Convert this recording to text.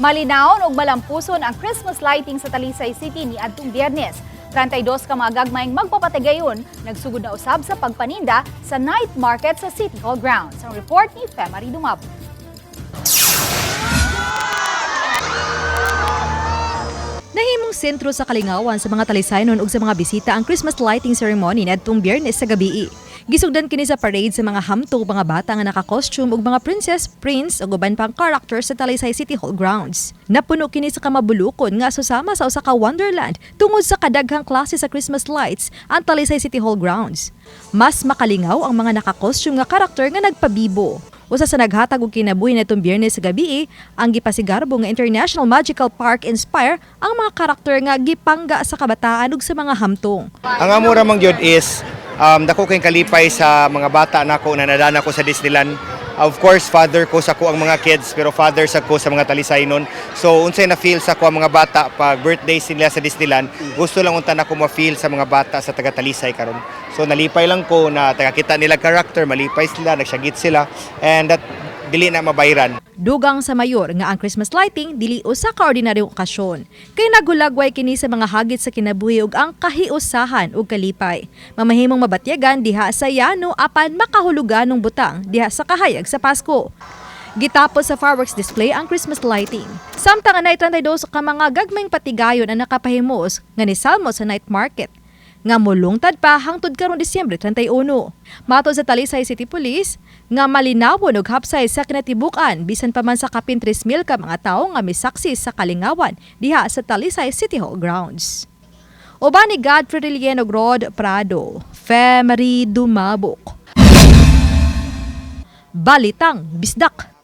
Malinawon ug malampuson ang Christmas lighting sa Talisay City niadtong Biyernes. 32 ka mga gagmayng magpapatigayon nagsugod na usab sa pagpaninda sa night market sa City Hall grounds. Ang report ni Femari Dumabo. Nahimong sentro sa kalingawan sa mga Talisaynon ug sa mga bisita ang Christmas lighting ceremony niadtong Biyernes sa gabii. Gisugdan kini sa parade sa mga hamtong mga bata nga naka-costume ug mga princess, prince ug uban pang characters sa Talisay City Hall grounds. Napuno kini sa kamabulukon nga susama sa usa ka wonderland tungod sa kadaghang klase sa Christmas lights ang Talisay City Hall grounds. Mas makalingaw ang mga naka-costume nga karakter nga nagpabibo. Usa sa naghatag og kinabuhi natong Biyernes sa gabii, ang gipasigarbo nga International Magical Park inspire ang mga karakter nga gipangga sa kabataan ug sa mga hamtong. Ang amura mang gyud is dako kay kalipay sa mga bata nako na nadana ko sa Disneyland. Of course, father ko sa ko ang mga kids, pero father sa ko sa mga Talisaynon. So unsay na feel sa ko ang mga bata pag birthday nila sa Disneyland, gusto lang unta na ko ma-feel sa mga bata sa taga Talisay karon. So nalipay lang ko na taga-kita nila character, malipay sila, nagsagit sila, and that dili na mabayran. Dugang sa mayor nga ang Christmas lighting dili usa ka ordinaryong okasyon. Kay nagulagway kini sa mga hagit sa kinabuhi ug ang kahiusahan ug kalipay. Mamahimong mabatyagan diha sa yano apan makahulugan ng butang diha sa kahayag sa Pasko. Gitapos sa fireworks display ang Christmas lighting. Samtang anay 32 ka mga gagmayng patigayon ang nakapahimos nga nisalmo sa night market nga mulungtad pa hangtod karon Disyembre 31. Matod sa Talisay City Police, nga malinawon og hapsay sa kinatibuk-an bisan pa man sa kapin 3,000 ka mga tawo nga misaksi sa kalingawan diha sa Talisay City Hall grounds. Uban ni Godfrey Relieno Rod Prado, Femari Dumabok. Balitang Bisdak.